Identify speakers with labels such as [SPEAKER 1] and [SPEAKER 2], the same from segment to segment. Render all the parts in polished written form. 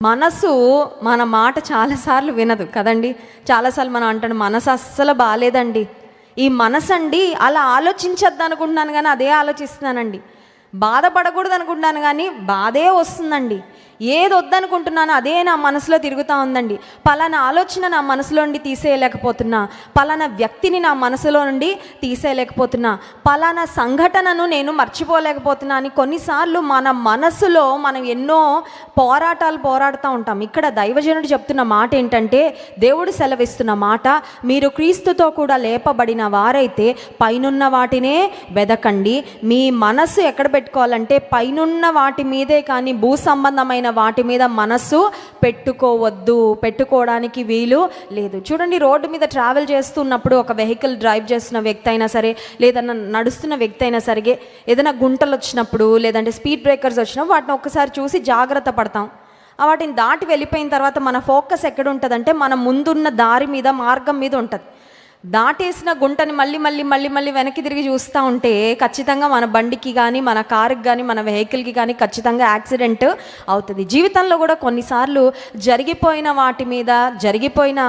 [SPEAKER 1] మనసు మన మాట చాలాసార్లు వినదు కదండి. చాలాసార్లు మనం అంటాడు మనసు అస్సలు బాగాలేదండి, ఈ మనసు అండి అలా ఆలోచించద్దు అనుకుంటున్నాను కానీ అదే ఆలోచిస్తున్నానండి, బాధపడకూడదు అనుకుంటున్నాను కానీ బాధే వస్తుందండి, ఏది వద్దనుకుంటున్నానో అదే నా మనసులో తిరుగుతూ ఉందండి, పలానా ఆలోచన నా మనసులో నుండి తీసేయలేకపోతున్నా, పలానా వ్యక్తిని నా మనసులో నుండి తీసేయలేకపోతున్నా, పలానా సంఘటనను నేను మర్చిపోలేకపోతున్నా అని కొన్నిసార్లు మన మనసులో మనం ఎన్నో పోరాడుతూ ఉంటాం. ఇక్కడ దైవజనుడు చెప్తున్న మాట ఏంటంటే, దేవుడు సెలవిస్తున్న మాట, మీరు క్రీస్తుతో కూడా లేపబడిన వారైతే పైనున్న వాటినే వెదకండి. మీ మనసు ఎక్కడ పెట్టుకోవాలంటే పైనున్న వాటి మీదే కానీ భూ సంబంధమైన వాటి మీద మనస్సు పెట్టుకోవడానికి వీలు లేదు. చూడండి, రోడ్డు మీద ట్రావెల్ చేస్తున్నప్పుడు ఒక వెహికల్ డ్రైవ్ చేస్తున్న వ్యక్తి అయినా సరే, లేదన్నా నడుస్తున్న వ్యక్తి అయినా సరే, ఏదైనా గుంటలు వచ్చినప్పుడు లేదంటే స్పీడ్ బ్రేకర్స్ వచ్చినప్పుడు వాటిని ఒక్కసారి చూసి జాగ్రత్త పడతాం. వాటిని దాటి వెళ్ళిపోయిన తర్వాత మన ఫోకస్ ఎక్కడ ఉంటుందంటే మన ముందున్న దారి మీద, మార్గం మీద ఉంటుంది. దాటేసిన గుంటని మళ్ళీ వెనక్కి తిరిగి చూస్తూ ఉంటే ఖచ్చితంగా మన బండికి కానీ, మన కారుకి కానీ, మన వెహికల్కి కానీ ఖచ్చితంగా యాక్సిడెంట్ అవుతుంది. జీవితంలో కూడా కొన్నిసార్లు జరిగిపోయిన వాటి మీద, జరిగిపోయిన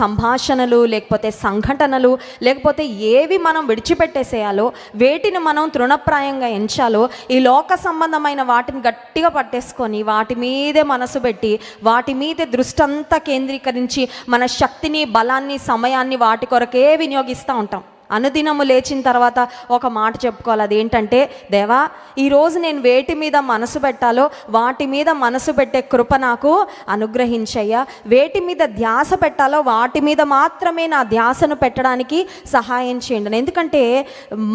[SPEAKER 1] సంభాషణలు లేకపోతే సంఘటనలు, లేకపోతే ఏవి మనం విడిచిపెట్టేసేయాలో, వేటిని మనం తృణప్రాయంగా ఎంచాలో, ఈ లోక సంబంధమైన వాటిని గట్టిగా పట్టేసుకొని వాటి మీదే మనసు పెట్టి వాటి మీదే దృష్టి అంతా కేంద్రీకరించి మన శక్తిని, బలాన్ని, సమయాన్ని వాటి కొరకే వినియోగిస్తూ ఉంటాం. అనుదినము లేచిన తర్వాత ఒక మాట చెప్పుకోవాలి, అదేంటంటే, దేవా ఈరోజు నేను వేటి మీద మనసు పెట్టాలో వాటి మీద మనసు పెట్టే కృప నాకు అనుగ్రహించయ్యా, వేటి మీద ధ్యాస పెట్టాలో వాటి మీద మాత్రమే నా ధ్యాసను పెట్టడానికి సహాయం చేయండి. ఎందుకంటే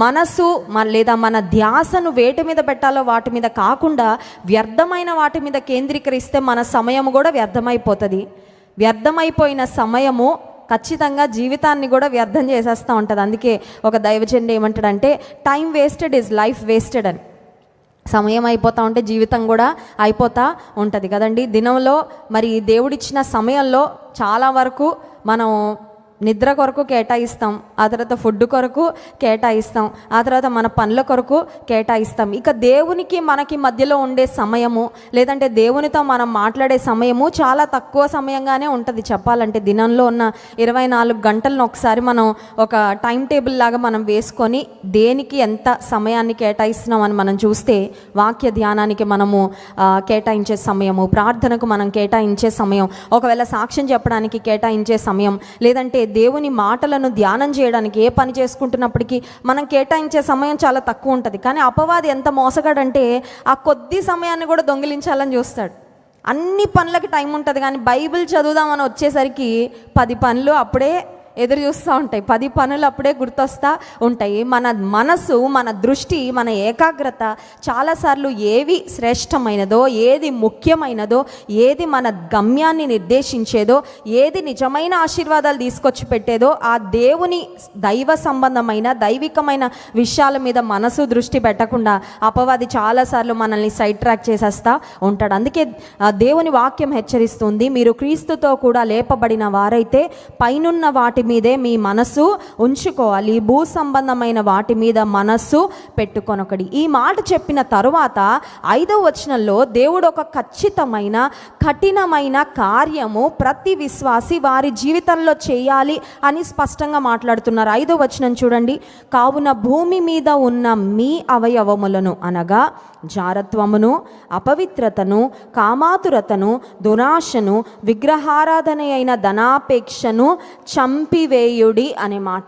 [SPEAKER 1] మనసు లేదా మన ధ్యాసను వేటి మీద పెట్టాలో వాటి మీద కాకుండా వ్యర్థమైన వాటి మీద కేంద్రీకరిస్తే మన సమయము కూడా వ్యర్థమైపోతుంది. వ్యర్థమైపోయిన సమయము ఖచ్చితంగా జీవితాన్ని కూడా వ్యర్థం చేసేస్తూ ఉంటుంది. అందుకే ఒక దైవజనుడు ఏమంటాడంటే, time wasted is life wasted అని. సమయం అయిపోతూ ఉంటే జీవితం కూడా అయిపోతూ ఉంటుంది కదండి. దినంలో మరి దేవుడిచ్చిన సమయంలో చాలా వరకు మనం నిద్ర కొరకు కేటాయిస్తాం, ఆ తర్వాత ఫుడ్ కొరకు కేటాయిస్తాం, ఆ తర్వాత మన పనుల కొరకు కేటాయిస్తాం. ఇక దేవునికి మనకి మధ్యలో ఉండే సమయము, లేదంటే దేవునితో మనం మాట్లాడే సమయము చాలా తక్కువ సమయంగానే ఉంటుంది. చెప్పాలంటే దినంలో ఉన్న 24 గంటలను ఒకసారి మనం ఒక టైం టేబుల్ లాగా మనం వేసుకొని దేనికి ఎంత సమయాన్ని కేటాయిస్తున్నామని మనం చూస్తే, వాక్య ధ్యానానికి మనము కేటాయించే సమయము, ప్రార్థనకు మనం కేటాయించే సమయం, ఒకవేళ సాక్ష్యం చెప్పడానికి కేటాయించే సమయం, లేదంటే దేవుని మాటలను ధ్యానం చేయడానికి ఏ పని చేసుకుంటున్నప్పటికీ మనం కేటాయించే సమయం చాలా తక్కువ ఉంటుంది. కానీ అపవాది ఎంత మోసగాడంటే ఆ కొద్ది సమయాన్ని కూడా దొంగిలించాలని చూస్తాడు. అన్ని పనులకి టైం ఉంటుంది కానీ బైబిల్ చదువుదామని వచ్చేసరికి 10 పనులు అప్పుడే ఎదురు చూస్తూ ఉంటాయి, 10 పనులు అప్పుడే గుర్తొస్తూ ఉంటాయి. మన మనసు, మన దృష్టి, మన ఏకాగ్రత చాలాసార్లు ఏవి శ్రేష్టమైనదో, ఏది ముఖ్యమైనదో, ఏది మన గమ్యాన్ని నిర్దేశించేదో, ఏది నిజమైన ఆశీర్వాదాలు తీసుకొచ్చి పెట్టేదో ఆ దేవుని దైవ సంబంధమైన, దైవికమైన విషయాల మీద మనసు, దృష్టి పెట్టకుండా అపవాది చాలాసార్లు మనల్ని సైడ్ ట్రాక్ చేసేస్తూ ఉంటాడు. అందుకే దేవుని వాక్యం హెచ్చరిస్తుంది, మీరు క్రీస్తుతో కూడా లేపబడిన వారైతే పైనున్న వాటి మీదే మీ మనసు ఉంచుకోవాలి, భూ సంబంధమైన వాటి మీద మనస్సు పెట్టుకొనొకడి. ఈ మాట చెప్పిన తరువాత 5వ వచనంలో దేవుడు ఒక ఖచ్చితమైన, కఠినమైన కార్యము ప్రతి విశ్వాసి వారి జీవితంలో చేయాలి అని స్పష్టంగా మాట్లాడుతున్నారు. 5వ వచనం చూడండి, కావున భూమి మీద ఉన్న మీ అవయవములను అనగా జారత్వమును, అపవిత్రతను, కామాతురతను, దురాశను, విగ్రహారాధన అయిన ధనాపేక్షను చంపివేయుడి అనే మాట.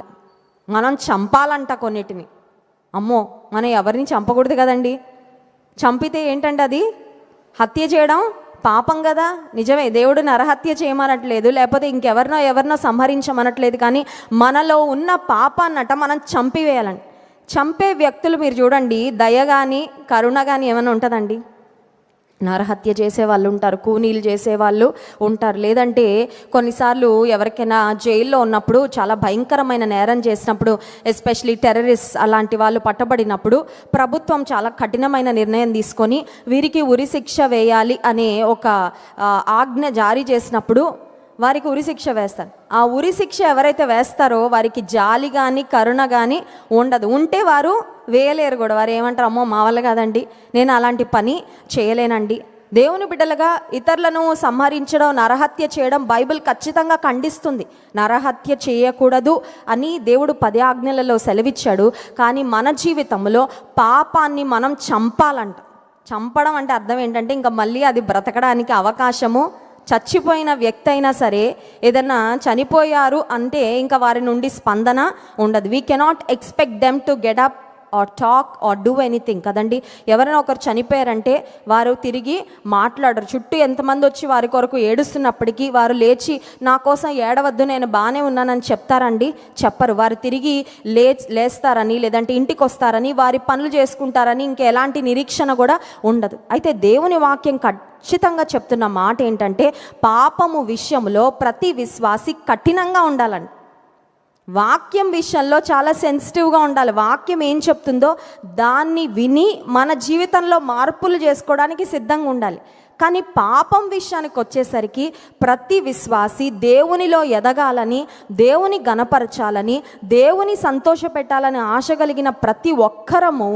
[SPEAKER 1] మనం చంపాలంట కొన్నిటిని. అమ్మో, మనం ఎవరిని చంపకూడదు కదండి. చంపితే ఏంటంటే అది హత్య చేయడం పాపం కదా. నిజమే, దేవుడు నరహత్య చేయమనట్లేదు, లేకపోతే ఎవరినో సంహరించమనట్లేదు. కానీ మనలో ఉన్న పాపాన్నట మనం చంపివేయాలండి. చంపే వ్యక్తులు మీరు చూడండి, దయ కానీ, కరుణ కానీ ఏమైనా ఉంటుందండి? నరహత్య చేసేవాళ్ళు ఉంటారు, కూనీలు చేసేవాళ్ళు ఉంటారు. లేదంటే కొన్నిసార్లు ఎవరికైనా జైల్లో ఉన్నప్పుడు, చాలా భయంకరమైన నేరం చేసినప్పుడు, ఎస్పెషలీ టెర్రరిస్ట్ అలాంటి వాళ్ళు పట్టబడినప్పుడు ప్రభుత్వం చాలా కఠినమైన నిర్ణయం తీసుకొని వీరికి ఉరిశిక్ష వేయాలి అనే ఒక ఆజ్ఞ జారీ చేసినప్పుడు వారికి ఉరిశిక్ష వేస్తారు. ఆ ఉరిశిక్ష ఎవరైతే వేస్తారో వారికి జాలి కానీ, కరుణ కానీ ఉండదు. ఉంటే వారు వేయలేరు కూడా. వారు ఏమంటారు, అమ్మో మా వల్ల కాదండి, నేను అలాంటి పని చేయలేనండి, దేవుని బిడ్డలుగా ఇతరులను సంహరించడం, నరహత్య చేయడం బైబిల్ ఖచ్చితంగా ఖండిస్తుంది. నరహత్య చేయకూడదు అని దేవుడు 10 ఆజ్ఞలలో సెలవిచ్చాడు. కానీ మన జీవితంలో పాపాన్ని మనం చంపాలంట. చంపడం అంటే అర్థం ఏంటంటే ఇంకా మళ్ళీ అది బ్రతకడానికి అవకాశము, చచ్చిపోయిన వ్యక్తి అయినా సరే ఏదన్నా చనిపోయారు అంటే ఇంకా వారి నుండి స్పందన ఉండదు. We cannot expect them to get up or talk or do anything కదండి. ఎవరైనా ఒకరు చనిపోయారంటే వారు తిరిగి మాట్లాడరు. చుట్టూ ఎంతమంది వచ్చి వారి కొరకు ఏడుస్తున్నప్పటికీ వారు లేచి నా కోసం ఏడవద్దు, నేను బాగానే ఉన్నానని చెప్తారండి? చెప్పరు. వారు తిరిగి లేస్తారని, లేదంటే ఇంటికి వస్తారని, వారి పనులు చేసుకుంటారని ఇంకా ఎలాంటి నిరీక్షణ కూడా ఉండదు. అయితే దేవుని వాక్యం ఖచ్చితంగా చెప్తున్న మాట ఏంటంటే పాపము విషయంలో ప్రతి విశ్వాసి కఠినంగా ఉండాలండి. వాక్యం విషయంలో చాలా సెన్సిటివ్గా ఉండాలి. వాక్యం ఏం చెప్తుందో దాన్ని విని మన జీవితంలో మార్పులు చేసుకోవడానికి సిద్ధంగా ఉండాలి. కానీ పాపం విషయానికి వచ్చేసరికి ప్రతి విశ్వాసి దేవునిలో ఎదగాలని, దేవుని గణపరచాలని, దేవుని సంతోషపెట్టాలని ఆశ కలిగిన ప్రతి ఒక్కరము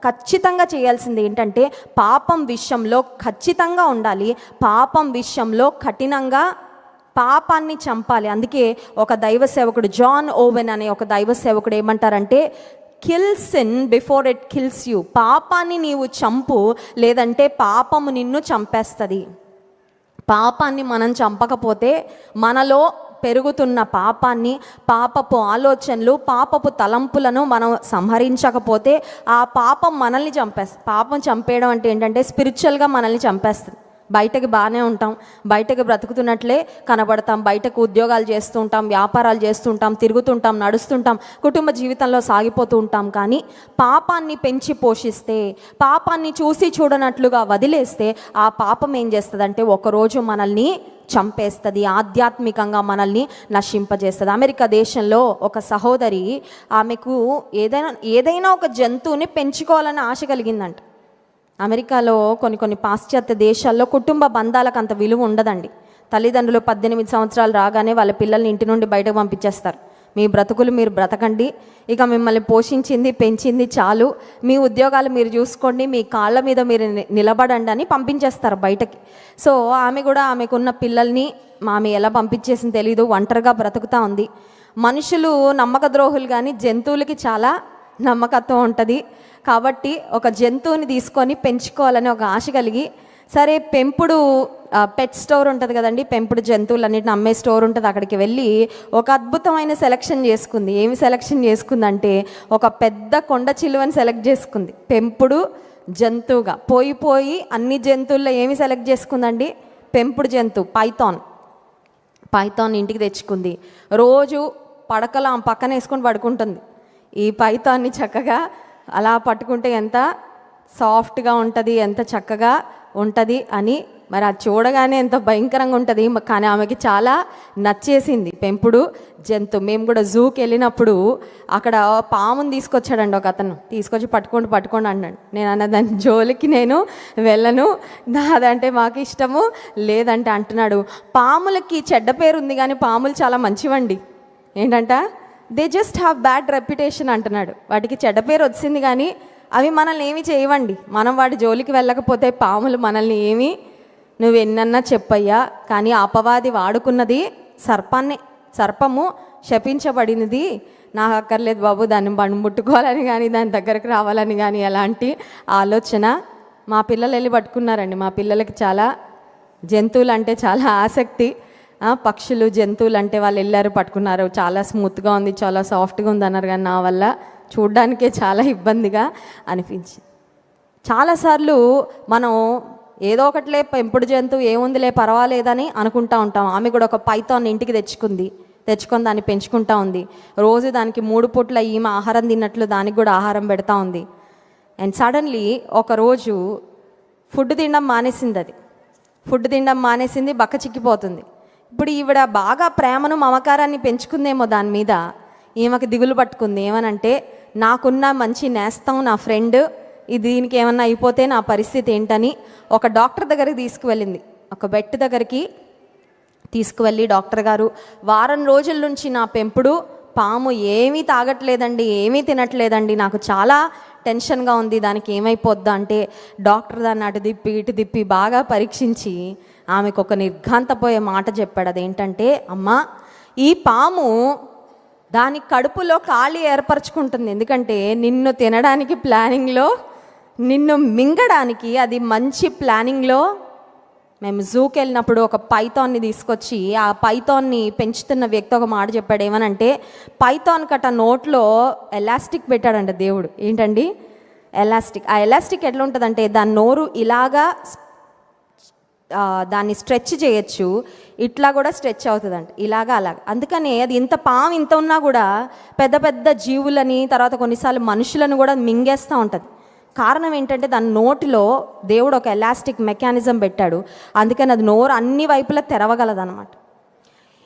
[SPEAKER 1] ఖచ్చితంగా చేయాల్సింది ఏంటంటే పాపం విషయంలో ఖచ్చితంగా ఉండాలి. పాపం విషయంలో కఠినంగా పాపాన్ని చంపాలి. అందుకే ఒక దైవ సేవకుడు జాన్ ఓవెన్ అనే ఒక దైవ సేవకుడు ఏమంటారంటే kill sin before it kills you. పాపాన్ని నీవు చంపు, లేదంటే పాపము నిన్ను చంపేస్తుంది. పాపాన్ని మనం చంపకపోతే మనలో పెరుగుతున్న పాపాన్ని, పాపపు ఆలోచనలు, పాపపు తలంపులను మనం సంహరించకపోతే ఆ పాపం మనల్ని చంపేస్తుంది. పాపం చంపేయడం అంటే ఏంటంటే స్పిరిచువల్గా మనల్ని చంపేస్తుంది. బయటకి బాగానే ఉంటాం, బయటకు బ్రతుకుతున్నట్లే కనబడతాం, బయటకు ఉద్యోగాలు చేస్తూ ఉంటాం, వ్యాపారాలు చేస్తుంటాం, తిరుగుతుంటాం, నడుస్తుంటాం, కుటుంబ జీవితంలో సాగిపోతూ ఉంటాం. కానీ పాపాన్ని పెంచి పోషిస్తే, పాపాన్ని చూసి చూడనట్లుగా వదిలేస్తే ఆ పాపం ఏం చేస్తుందంటే ఒకరోజు మనల్ని చంపేస్తుంది, ఆధ్యాత్మికంగా మనల్ని నశింపజేస్తుంది. అమెరికా దేశంలో ఒక సహోదరి, ఆమెకు ఏదైనా ఒక జంతువుని పెంచుకోవాలని ఆశ కలిగిందంట. అమెరికాలో కొన్ని పాశ్చాత్య దేశాల్లో కుటుంబ బంధాలకు అంత విలువ ఉండదండి. తల్లిదండ్రులు 18 సంవత్సరాలు రాగానే వాళ్ళ పిల్లల్ని ఇంటి నుండి బయటకు పంపించేస్తారు. మీ బ్రతుకులు మీరు బ్రతకండి, ఇక మిమ్మల్ని పోషించింది పెంచింది చాలు, మీ ఉద్యోగాలు మీరు చూసుకోండి, మీ కాళ్ళ మీద మీరు నిలబడండి అని పంపించేస్తారు బయటకి. సో ఆమె కూడా ఆమెకున్న పిల్లల్ని ఆమె ఎలా పంపించేసింది తెలీదు, ఒంటరిగా బ్రతుకుతూ ఉంది. మనుషులు నమ్మక ద్రోహులు, కానీ జంతువులకి చాలా నమ్మకత్వం ఉంటుంది. కాబట్టి ఒక జంతువుని తీసుకొని పెంచుకోవాలని ఒక ఆశ కలిగి, సరే పెంపుడు పెట్ స్టోర్ ఉంటుంది కదండి, పెంపుడు జంతువులన్నిటిని అమ్మే స్టోర్ ఉంటుంది, అక్కడికి వెళ్ళి ఒక అద్భుతమైన సెలక్షన్ చేసుకుంది. ఏమి సెలక్షన్ చేసుకుందంటే ఒక పెద్ద కొండ చిలువని సెలెక్ట్ చేసుకుంది పెంపుడు జంతువుగా. పోయి అన్ని జంతువుల్లో ఏమి సెలెక్ట్ చేసుకుందండి? పెంపుడు జంతువు పైథాన్ ఇంటికి తెచ్చుకుంది. రోజు పడకలో పక్కన వేసుకొని పడుకుంటుంది. ఈ పైథాన్ని చక్కగా అలా పట్టుకుంటే ఎంత సాఫ్ట్గా ఉంటుంది, ఎంత చక్కగా ఉంటుంది అని, మరి అది చూడగానే ఎంత భయంకరంగా ఉంటుంది. కానీ ఆమెకి చాలా నచ్చేసింది పెంపుడు జంతువు. మేము కూడా జూకి వెళ్ళినప్పుడు అక్కడ పాముని తీసుకొచ్చాడండి ఒక అతను, తీసుకొచ్చి పట్టుకోండి అన్నాడు. నేను అన్న దాని జోలికి నేను వెళ్ళను, అదంటే మాకు ఇష్టము లేదంటే అంటున్నాడు. పాములకి చెడ్డ పేరు ఉంది కానీ పాములు చాలా మంచివండి. ఏంటంట, they just have bad reputation అంటున్నాడు. వాటికి చెడ్డ పేరు వచ్చింది కానీ అవి మనల్ని ఏమి చేయవండి. మనం వాటి జోలికి వెళ్ళకపోతే పాములు మనల్ని ఏమి, నువ్వు ఎన్నన్నా చెప్పయ్యా, కానీ అపవాది వాడుకున్నది సర్పము శపించబడినది, నాకు అక్కర్లేదు బాబు దాన్ని ముట్టుకోవాలని కానీ దాని దగ్గరకు రావాలని కానీ ఎలాంటి ఆలోచన. మా పిల్లలు వెళ్ళి పట్టుకున్నారండి. మా పిల్లలకి చాలా జంతువులు అంటే చాలా ఆసక్తి. పక్షులు జంతువులు అంటే వాళ్ళు వెళ్ళారు, పట్టుకున్నారు, చాలా స్మూత్గా ఉంది, చాలా సాఫ్ట్గా ఉంది అన్నారు. కానీ నా వల్ల చూడ్డానికే చాలా ఇబ్బందిగా అనిపించింది. చాలాసార్లు మనం ఏదో ఒకటిలే పెంపుడు జంతువు ఏముందిలే పర్వాలేదని అనుకుంటా ఉంటాం. ఆమె కూడా ఒక పైథాన్ ఇంటికి తెచ్చుకొని దాన్ని పెంచుకుంటా ఉంది. రోజు దానికి 3 పూట్ల ఈమె ఆహారం తిన్నట్లు దానికి కూడా ఆహారం పెడతా ఉంది. అండ్ సడన్లీ ఒకరోజు ఫుడ్ తినడం మానేసింది, బక్క చిక్కిపోతుంది. ఇప్పుడు ఈవిడ బాగా ప్రేమను మమకారాన్ని పెంచుకుందేమో దాని మీద, ఈమెకి దిగులు పట్టుకుంది. ఏమనంటే నాకున్న మంచి నేస్తం నా ఫ్రెండ్, దీనికి ఏమన్నా అయిపోతే నా పరిస్థితి ఏంటని ఒక డాక్టర్ దగ్గరికి తీసుకువెళ్ళింది. ఒక బెట్ దగ్గరికి తీసుకువెళ్ళి డాక్టర్ గారు, వారం రోజుల నుంచి నా పెంపుడు పాము ఏమీ తాగట్లేదండి, ఏమీ తినట్లేదండి, నాకు చాలా టెన్షన్గా ఉంది, దానికి ఏమైపోద్దా అంటే డాక్టర్ దాన్ని అటు తిప్పి ఇటు తిప్పి బాగా పరీక్షించి ఆమెకు ఒక నిర్ఘాంతపోయే మాట చెప్పాడు. అదేంటంటే, అమ్మా, ఈ పాము దాని కడుపులో ఖాళీ ఏర్పరచుకుంటుంది, ఎందుకంటే నిన్ను తినడానికి ప్లానింగ్లో, నిన్ను మింగడానికి అది మంచి ప్లానింగ్లో. మేము జూకి వెళ్ళినప్పుడు ఒక పైథాన్ని తీసుకొచ్చి ఆ పైథాన్ని పెంచుతున్న వ్యక్తి ఒక మాట చెప్పాడు. ఏమనంటే, పైథాన్ కట్ట నోట్లో ఎలాస్టిక్ పెట్టాడంట దేవుడు. ఏంటండి? ఎలాస్టిక్. ఆ ఎలాస్టిక్ ఎట్లా ఉంటుందంటే దాని నోరు ఇలాగా దాన్ని స్ట్రెచ్ చేయొచ్చు, ఇట్లా కూడా స్ట్రెచ్ అవుతుందంట, ఇలాగా అలాగా. అందుకని అది ఇంత పాము ఇంత ఉన్నా కూడా పెద్ద పెద్ద జీవులని, తర్వాత కొన్నిసార్లు మనుషులను కూడా మింగేస్తూ ఉంటుంది. కారణం ఏంటంటే దాని నోటిలో దేవుడు ఒక ఎలాస్టిక్ మెకానిజం పెట్టాడు, అందుకని అది నోరు అన్ని వైపులా తెరవగలదన్నమాట.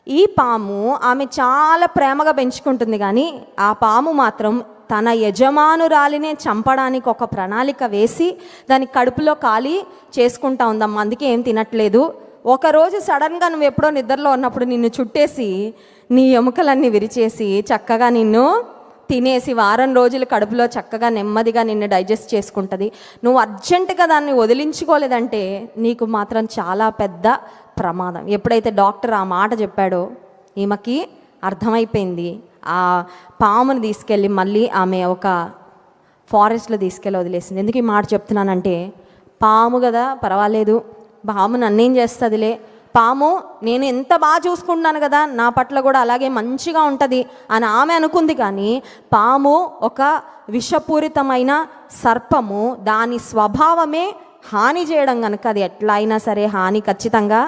[SPEAKER 1] ఈ పాము ఆమె చాలా ప్రేమగా పెంచుకుంటుంది, కానీ ఆ పాము మాత్రం తన యజమానురాలినే చంపడానికి ఒక ప్రణాళిక వేసి దాని కడుపులో ఖాళీ చేసుకుంటా ఉందమ్మా. అందుకే ఏం తినట్లేదు. ఒకరోజు సడన్గా నువ్వు ఎప్పుడో నిద్రలో ఉన్నప్పుడు నిన్ను చుట్టేసి నీ ఎముకలన్నీ విరిచేసి చక్కగా నిన్ను తినేసి వారం రోజులు కడుపులో చక్కగా నెమ్మదిగా నిన్ను డైజెస్ట్ చేసుకుంటుంది. నువ్వు అర్జెంటుగా దాన్ని వదిలించుకోలేదంటే నీకు మాత్రం చాలా పెద్ద ప్రమాదం. ఎప్పుడైతే డాక్టర్ ఆ మాట చెప్పాడో ఈమెకి అర్థమైపోయింది. ఆ పాముని తీసుకెళ్ళి మళ్ళీ ఆమె ఒక ఫారెస్ట్లో తీసుకెళ్ళి వదిలేసింది. ఎందుకు ఈ మాట చెప్తున్నానంటే, పాము కదా పర్వాలేదు, పాము నన్నేం చేస్తుందిలే, పాము నేను ఎంత బాగా చూసుకుంటున్నాను కదా, నా పట్ల కూడా అలాగే మంచిగా ఉంటుంది అని ఆమె అనుకుంది. కానీ పాము ఒక విషపూరితమైన సర్పము, దాని స్వభావమే హాని చేయడం కనుక అది ఎట్లా అయినా సరే హాని ఖచ్చితంగా.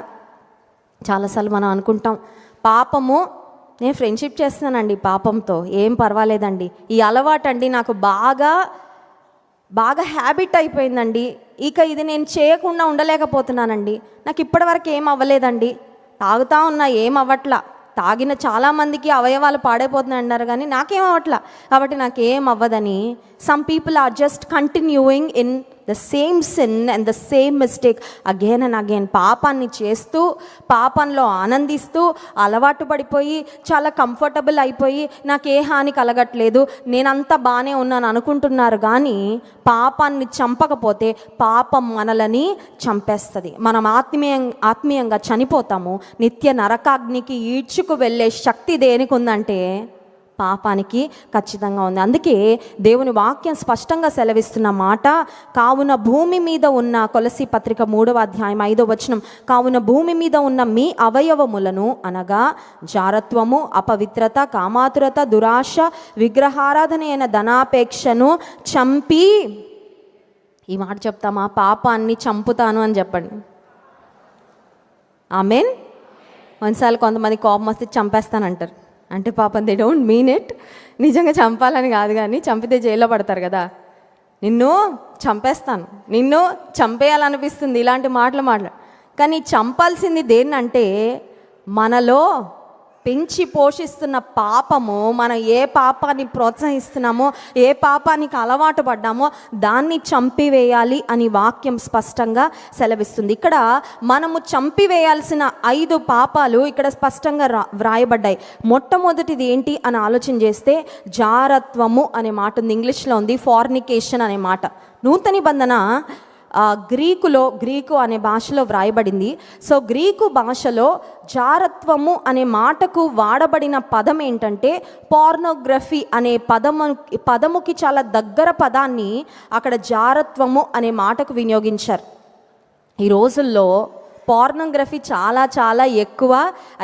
[SPEAKER 1] చాలాసార్లు మనం అనుకుంటాం, పాపము, నేను ఫ్రెండ్షిప్ చేస్తున్నానండి పాపంతో, ఏం పర్వాలేదండి, ఈ అలవాటు అండి నాకు బాగా హ్యాబిట్ అయిపోయిందండి, ఇక ఇది నేను చేయకుండా ఉండలేకపోతున్నానండి, నాకు ఇప్పటివరకు ఏం అవ్వలేదండి, తాగుతా ఉన్నా ఏం అవ్వట్లా, తాగిన చాలామందికి అవయవాలు పాడైపోతున్నాయి అన్నారు కానీ నాకేం అవ్వట్లా, కాబట్టి నాకేం అవ్వదని some people are just continuing in the same sin and the same mistake again and again. పాపాన్ని చేస్తూ పాపంలో ఆనందిస్తూ అలవాటు పడిపోయి చాలా కంఫర్టబుల్ అయిపోయి నాకు ఏ హాని కలగట్లేదు, నేనంతా బాగానే ఉన్నాను అనుకుంటున్నారు. కానీ పాపాన్ని చంపకపోతే పాపం మనలని చంపేస్తుంది, మనం ఆత్మీయంగా చనిపోతాము. నిత్య నరకాగ్నికి ఈడ్చుకు వెళ్ళే శక్తి దేనికి ఉందంటే పాపానికి ఖచ్చితంగా ఉంది. అందుకే దేవుని వాక్యం స్పష్టంగా సెలవిస్తున్న మాట, కావున భూమి మీద ఉన్న, కొలసి పత్రిక 3వ అధ్యాయం 5వ వచనం, కావున భూమి మీద ఉన్న మీ అవయవములను అనగా జారత్వము, అపవిత్రత, కామాతురత, దురాశ, విగ్రహారాధన అయిన ధనాపేక్షను చంపి, ఈ మాట చెప్తామా, పాపాన్ని చంపుతాను అని చెప్పండి. ఆమెన్. కొన్నిసార్లు కొంతమంది కోపం వస్తే చంపేస్తానంటారు, అంటే పాపం దే డోంట్ మీన్ ఇట్, నిజంగా చంపాలని కాదు, కానీ చంపితే జైల్లో పడతారు కదా, నిన్ను చంపేస్తాను, నిన్ను చంపేయాలనిపిస్తుంది, ఇలాంటి మాటలు కానీ చంపాల్సింది దేన్నంటే మనలో పెంచి పోషిస్తున్న పాపము. మనం ఏ పాపాన్ని ప్రోత్సహిస్తున్నామో, ఏ పాపానికి అలవాటు పడ్డామో దాన్ని చంపివేయాలి అని వాక్యం స్పష్టంగా సెలవిస్తుంది. ఇక్కడ మనము చంపివేయాల్సిన 5 పాపాలు ఇక్కడ స్పష్టంగా వ్రాయబడ్డాయి. మొట్టమొదటిది ఏంటి అని ఆలోచన చేస్తే జారత్వము అనే మాట ఉంది, ఇంగ్లీష్లో ఉంది ఫార్నికేషన్ అనే మాట. నూతన నిబంధన గ్రీకు అనే భాషలో వ్రాయబడింది. సో గ్రీకు భాషలో జారత్వము అనే మాటకు వాడబడిన పదం ఏంటంటే పోర్నోగ్రఫీ అనే పదముకి చాలా దగ్గర పదాన్ని అక్కడ జారత్వము అనే మాటకు వినియోగించారు. ఈ రోజుల్లో పోర్నోగ్రఫీ చాలా ఎక్కువ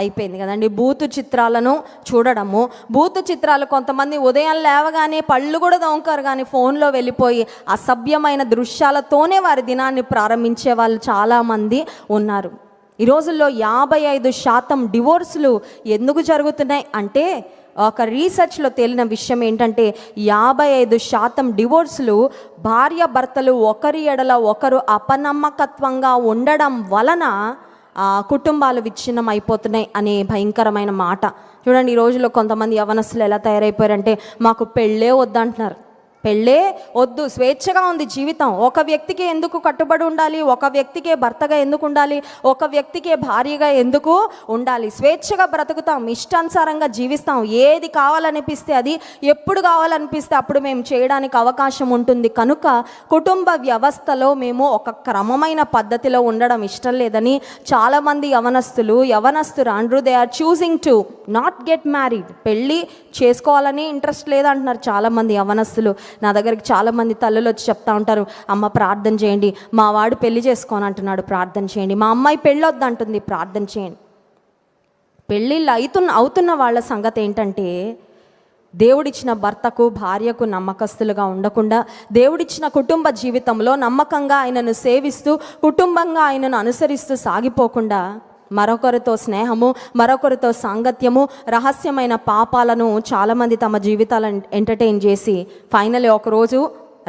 [SPEAKER 1] అయిపోయింది కదండి. బూతు చిత్రాలను చూడడము, బూతు చిత్రాలు, కొంతమంది ఉదయం లేవగానే పళ్ళు కూడా దొంకారు కానీ ఫోన్లో వెళ్ళిపోయి అసభ్యమైన దృశ్యాలతోనే వారి దినాన్ని ప్రారంభించే వాళ్ళు చాలామంది ఉన్నారు. ఈ రోజుల్లో 55% డివోర్సులు ఎందుకు జరుగుతున్నాయి అంటే, ఒక రీసెర్చ్లో తేలిన విషయం ఏంటంటే 55% డివోర్సులు భార్యాభర్తలు ఒకరి ఎడల ఒకరు అపనమ్మకత్వంగా ఉండడం వలన కుటుంబాలు విచ్ఛిన్నం అయిపోతున్నాయి అనే భయంకరమైన మాట. చూడండి, ఈ రోజుల్లో కొంతమంది యవనస్తులు ఎలా తయారైపోయారంటే మాకు పెళ్ళే వద్దంటున్నారు. పెళ్ళే వద్దు, స్వేచ్ఛగా ఉంది జీవితం. ఒక వ్యక్తికి ఎందుకు కట్టుబడి ఉండాలి, ఒక వ్యక్తికే భర్తగా ఎందుకు ఉండాలి, ఒక వ్యక్తికే భార్యగా ఎందుకు ఉండాలి? స్వేచ్ఛగా బ్రతుకుతాం, ఇష్టానుసారంగా జీవిస్తాం. ఏది కావాలనిపిస్తే అది, ఎప్పుడు కావాలనిపిస్తే అప్పుడు మేము చేయడానికి అవకాశం ఉంటుంది. కనుక కుటుంబ వ్యవస్థలో మేము ఒక క్రమమైన పద్ధతిలో ఉండడం ఇష్టం లేదని చాలామంది యవనస్తురాండ్రు they are choosing to not get married. పెళ్ళి చేసుకోవాలని ఇంట్రెస్ట్ లేదంటున్నారు చాలామంది యవనస్తులు. నా దగ్గరికి చాలామంది తల్లులు వచ్చి చెప్తా ఉంటారు, అమ్మ ప్రార్థన చేయండి, మా వాడు పెళ్లి చేసుకోని అంటున్నాడు, ప్రార్థన చేయండి, మా అమ్మాయి పెళ్ళొద్దు అంటుంది, ప్రార్థన చేయండి. పెళ్ళిళ్ళు అవుతున్న వాళ్ళ సంగతి ఏంటంటే, దేవుడిచ్చిన భర్తకు భార్యకు నమ్మకస్తులుగా ఉండకుండా, దేవుడిచ్చిన కుటుంబ జీవితంలో నమ్మకంగా ఆయనను సేవిస్తూ, కుటుంబంగా ఆయనను అనుసరిస్తూ సాగిపోకుండా మరొకరితో స్నేహము, మరొకరితో సాంగత్యము, రహస్యమైన పాపాలను చాలామంది తమ జీవితాలను ఎంటర్టైన్ చేసి ఫైనల్లీ ఒకరోజు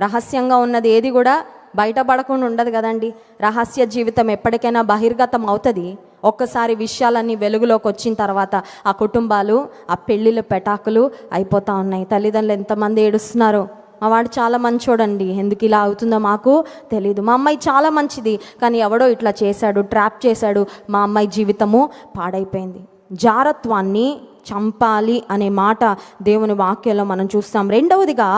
[SPEAKER 1] రహస్యంగా ఉన్నది ఏది కూడా బయటపడకుండా ఉండదు కదండి. రహస్య జీవితం ఎప్పటికైనా బహిర్గతం అవుతుంది. ఒక్కసారి విషయాలన్నీ వెలుగులోకి వచ్చిన తర్వాత ఆ కుటుంబాలు, ఆ పెళ్ళిళ్ళు పెటాకులు అయిపోతూ ఉన్నాయి. తల్లిదండ్రులు ఎంతమంది ఏడుస్తున్నారు, మా వాడు చాలా మంచోడండి, ఎందుకు ఇలా అవుతుందో మాకు తెలీదు, మా అమ్మాయి చాలా మంచిది కానీ ఎవడో ఇట్లా చేశాడు, ట్రాప్ చేశాడు, మా అమ్మాయి జీవితము పాడైపోయింది. జారత్వాన్ని చంపాలి అనే మాట దేవుని వాక్యంలో మనం చూస్తాం. రెండవదిగా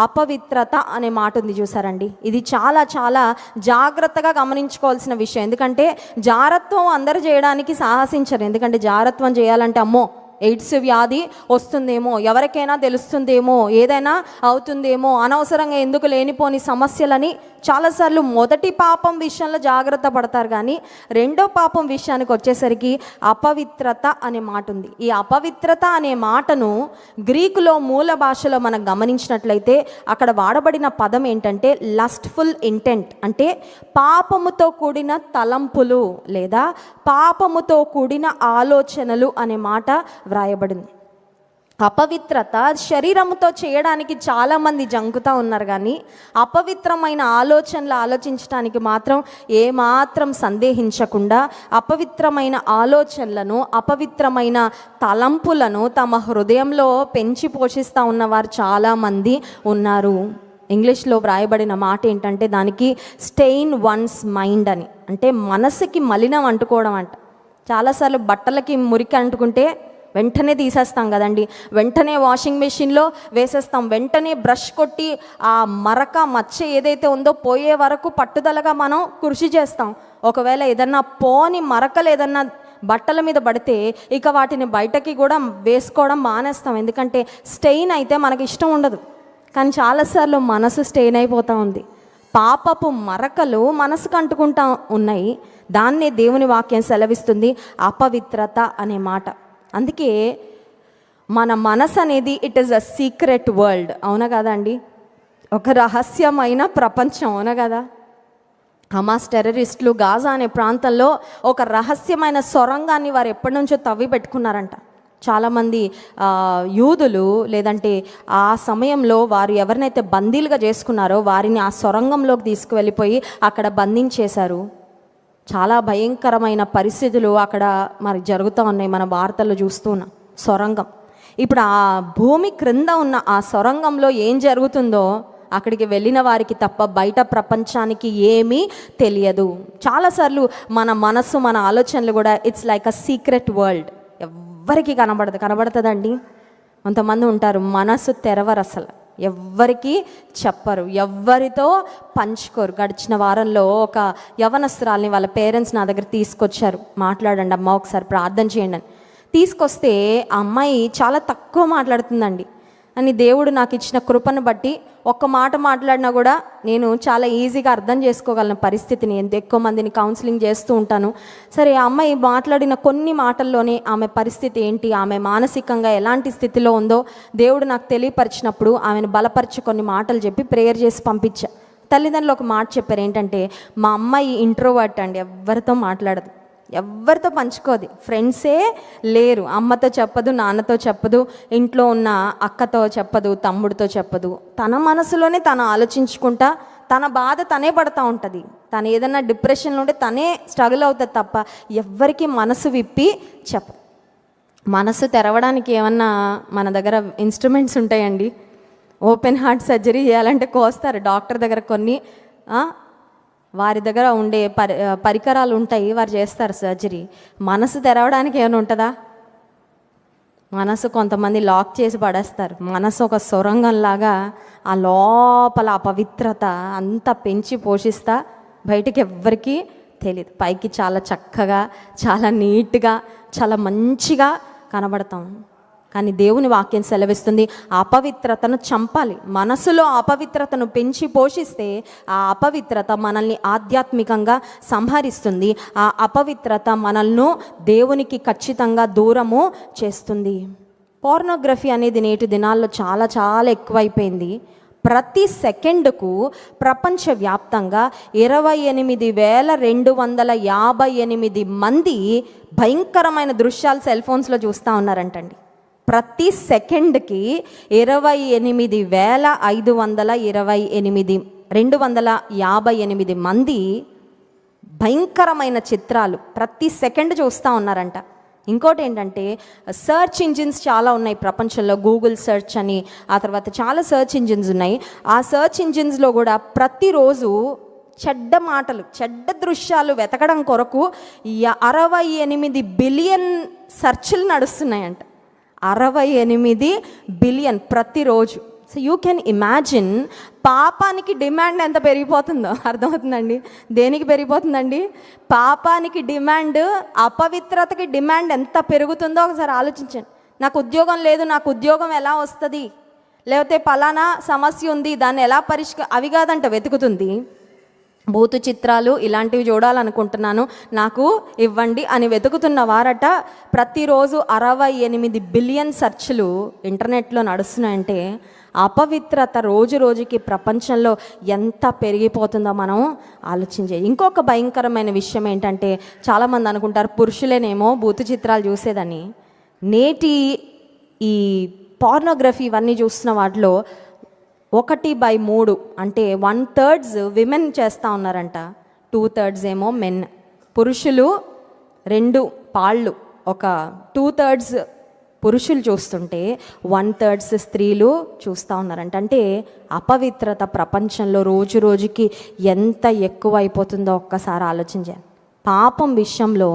[SPEAKER 1] అపవిత్రత అనే మాట ఉంది, చూసారండి. ఇది చాలా చాలా జాగ్రత్తగా గమనించుకోవాల్సిన విషయం. ఎందుకంటే జారత్వం అందరూ చేయడానికి సాహసించరు. ఎందుకంటే జారత్వం చేయాలంటే అమ్మో ఎయిడ్స్ వ్యాధి వస్తుందేమో, ఎవరికైనా తెలుస్తుందేమో, ఏదైనా అవుతుందేమో, అనవసరంగా ఎందుకు లేనిపోని సమస్యలని చాలాసార్లు మొదటి పాపం విషయంలో జాగ్రత్త పడతారు. కానీ రెండో పాపం విషయానికి వచ్చేసరికి అపవిత్రత అనే మాట ఉంది. ఈ అపవిత్రత అనే మాటను గ్రీకులో మూల భాషలో మనం గమనించినట్లయితే అక్కడ వాడబడిన పదం ఏంటంటే లస్ట్ఫుల్ ఇంటెంట్, అంటే పాపముతో కూడిన తలంపులు లేదా పాపముతో కూడిన ఆలోచనలు అనే మాట వ్రాయబడింది. అపవిత్రత శరీరముతో చేయడానికి చాలామంది జంకుతూ ఉన్నారు, కానీ అపవిత్రమైన ఆలోచనలు ఆలోచించడానికి మాత్రం ఏమాత్రం సందేహించకుండా అపవిత్రమైన ఆలోచనలను, అపవిత్రమైన తలంపులను తమ హృదయంలో పెంచి పోషిస్తూ ఉన్నవారు చాలామంది ఉన్నారు. ఇంగ్లీష్లో వ్రాయబడిన మాట ఏంటంటే దానికి స్టెయిన్ వన్స్ మైండ్ అని, అంటే మనసుకి మలినం అంటుకోవడం అంట. చాలాసార్లు బట్టలకి మురికి అంటుకుంటే వెంటనే తీసేస్తాం కదండి, వెంటనే వాషింగ్ మెషిన్లో వేసేస్తాం, వెంటనే బ్రష్ కొట్టి ఆ మరక మచ్చ ఏదైతే ఉందో పోయే వరకు పట్టుదలగా మనం కృషి చేస్తాం. ఒకవేళ ఏదన్నా పోని మరకలు ఏదన్నా బట్టల మీద పడితే ఇక వాటిని బయటకి కూడా వేసుకోవడం మానేస్తాం. ఎందుకంటే స్టెయిన్ అయితే మనకి ఇష్టం ఉండదు. కానీ చాలాసార్లు మనసు స్టెయిన్ అయిపోతూ ఉంది. పాపపు మరకలు మనసుకు అంటుకుంటా ఉన్నాయి. దాన్నే దేవుని వాక్యం సెలవిస్తుంది అపవిత్రత అనే మాట. అందుకే మన మనసు అనేది it is a secret world, అవునా కదా అండి? ఒక రహస్యమైన ప్రపంచం, అవునా కదా? హమాస్ టెర్రరిస్టులు గాజా అనే ప్రాంతంలో ఒక రహస్యమైన సొరంగాన్ని వారు ఎప్పటి నుంచో తవ్వి పెట్టుకున్నారంట. చాలామంది యూదులు లేదంటే ఆ సమయంలో వారు ఎవరినైతే బందీలుగా చేసుకున్నారో వారిని ఆ సొరంగంలోకి తీసుకువెళ్ళిపోయి అక్కడ బంధించేశారు. చాలా భయంకరమైన పరిస్థితులు అక్కడ మరి జరుగుతూ ఉన్నాయి. మన వార్తల్లో చూస్తున్నాం సొరంగం. ఇప్పుడు ఆ భూమి క్రింద ఉన్న ఆ సొరంగంలో ఏం జరుగుతుందో అక్కడికి వెళ్ళిన వారికి తప్ప బయట ప్రపంచానికి ఏమీ తెలియదు. చాలాసార్లు మన మనసు, మన ఆలోచనలు కూడా it's like a secret world. ఎవ్వరికి కనబడుతుందండి. కొంతమంది ఉంటారు మనసు తెరవరు, అసలు ఎవ్వరికి చెప్పరు, ఎవ్వరితో పంచుకోరు. గడిచిన వారంలో ఒక యవనస్తురాల్ని వాళ్ళ పేరెంట్స్ నా దగ్గర తీసుకొచ్చారు. మాట్లాడండి అమ్మ, ఒకసారి ప్రార్థన చేయండి అని తీసుకొస్తే ఆ అమ్మాయి చాలా తక్కువ మాట్లాడుతుందండి. అని దేవుడు నాకు ఇచ్చిన కృపను బట్టి ఒక్క మాట మాట్లాడినా కూడా నేను చాలా ఈజీగా అర్థం చేసుకోగలను పరిస్థితిని. ఎంత ఎక్కువ మందిని కౌన్సిలింగ్ చేస్తూ ఉంటాను. సరే, ఆ అమ్మాయి మాట్లాడిన కొన్ని మాటల్లోనే ఆమె పరిస్థితి ఏంటి, ఆమె మానసికంగా ఎలాంటి స్థితిలో ఉందో దేవుడు నాకు తెలియపరిచినప్పుడు ఆమెను బలపరిచి కొన్ని మాటలు చెప్పి ప్రేయర్ చేసి పంపించా. తల్లిదండ్రులు ఒక మాట చెప్పారు ఏంటంటే, మా అమ్మాయి ఇంట్రోవర్ట్ అండి, ఎవరితో మాట్లాడదు, ఎవరితో పంచుకోదు, ఫ్రెండ్సే లేరు, అమ్మతో చెప్పదు, నాన్నతో చెప్పదు, ఇంట్లో ఉన్న అక్కతో చెప్పదు, తమ్ముడితో చెప్పదు. తన మనసులోనే తను ఆలోచించుకుంటా తన బాధ తనే పడతా ఉంటుంది. తను ఏదన్నా డిప్రెషన్లో ఉంటే తనే స్ట్రగుల్ అవుతుంది తప్ప ఎవ్వరికి మనసు విప్పి మనసు తెరవడానికి ఏమన్నా మన దగ్గర ఇన్స్ట్రుమెంట్స్ ఉంటాయండి? ఓపెన్ హార్ట్ సర్జరీ చేయాలంటే కోస్తారు డాక్టర్ దగ్గర కొన్ని వారి దగ్గర ఉండే పరికరాలు ఉంటాయి, వారు చేస్తారు సర్జరీ. మనసు తెరవడానికి ఏమైనా ఉంటుందా? మనసు కొంతమంది లాక్ చేసి పడేస్తారు. మనసు ఒక సొరంగంలాగా ఆ లోపల అపవిత్రత అంతా పెంచి పోషిస్తా బయటికి ఎవ్వరికీ తెలియదు. పైకి చాలా చక్కగా, చాలా నీట్గా, చాలా మంచిగా కనబడతాం. కానీ దేవుని వాక్యం సెలవిస్తుంది అపవిత్రతను చంపాలి. మనసులో అపవిత్రతను పెంచి పోషిస్తే ఆ అపవిత్రత మనల్ని ఆధ్యాత్మికంగా సంహరిస్తుంది. ఆ అపవిత్రత మనల్ని దేవునికి ఖచ్చితంగా దూరము చేస్తుంది. పోర్నోగ్రఫీ అనేది నేటి దినాల్లో చాలా చాలా ఎక్కువైపోయింది. ప్రతి సెకండ్కు ప్రపంచవ్యాప్తంగా 28,258 మంది భయంకరమైన దృశ్యాలు సెల్ ఫోన్స్లో చూస్తూ ఉన్నారంటండి. ప్రతి సెకండ్కి 28,528 మంది భయంకరమైన చిత్రాలు ప్రతి సెకండ్ చూస్తూ ఉన్నారంట. ఇంకోటి ఏంటంటే సర్చ్ ఇంజిన్స్ చాలా ఉన్నాయి ప్రపంచంలో. గూగుల్ సెర్చ్ అని, ఆ తర్వాత చాలా సర్చ్ ఇంజిన్స్ ఉన్నాయి. ఆ సర్చ్ ఇంజిన్స్లో కూడా ప్రతిరోజు చెడ్డ మాటలు, చెడ్డ దృశ్యాలు వెతకడం కొరకు 68 బిలియన్ సెర్చ్లు నడుస్తున్నాయంట. 68 బిలియన్ ప్రతిరోజు. సో యూ కెన్ ఇమాజిన్ పాపానికి డిమాండ్ ఎంత పెరిగిపోతుందో. అర్థమవుతుందండి? దేనికి పెరిగిపోతుందండి? పాపానికి డిమాండ్, అపవిత్రతకి డిమాండ్ ఎంత పెరుగుతుందో ఒకసారి ఆలోచించండి. నాకు ఉద్యోగం లేదు, నాకు ఉద్యోగం ఎలా వస్తుంది, లేకపోతే పలానా సమస్య ఉంది, దాన్ని ఎలా అవి కాదంట వెతుకుతుంది. భూతు చిత్రాలు ఇలాంటివి చూడాలనుకుంటున్నాను, నాకు ఇవ్వండి అని వెతుకుతున్న వారట ప్రతిరోజు 68 బిలియన్ సెర్చ్లు ఇంటర్నెట్లో నడుస్తున్నాయంటే అపవిత్రత రోజు రోజుకి ప్రపంచంలో ఎంత పెరిగిపోతుందో మనం ఆలోచించే. ఇంకొక భయంకరమైన విషయం ఏంటంటే చాలామంది అనుకుంటారు పురుషులేనేమో భూతు చిత్రాలు చూసేదని. నేటి ఈ పోర్నోగ్రఫీ ఇవన్నీ చూస్తున్న వాటిలో 1/3 అంటే 1/3 విమెన్ చేస్తూ ఉన్నారంట, 2/3 ఏమో మెన్. పురుషులు 2 పాళ్ళు, ఒక 2/3 పురుషులు చూస్తుంటే 1/3 స్త్రీలు చూస్తూ ఉన్నారంట. అంటే అపవిత్రత ప్రపంచంలో రోజు రోజుకి ఎంత ఎక్కువ అయిపోతుందో ఒక్కసారి ఆలోచించాలి. పాపం విషయంలో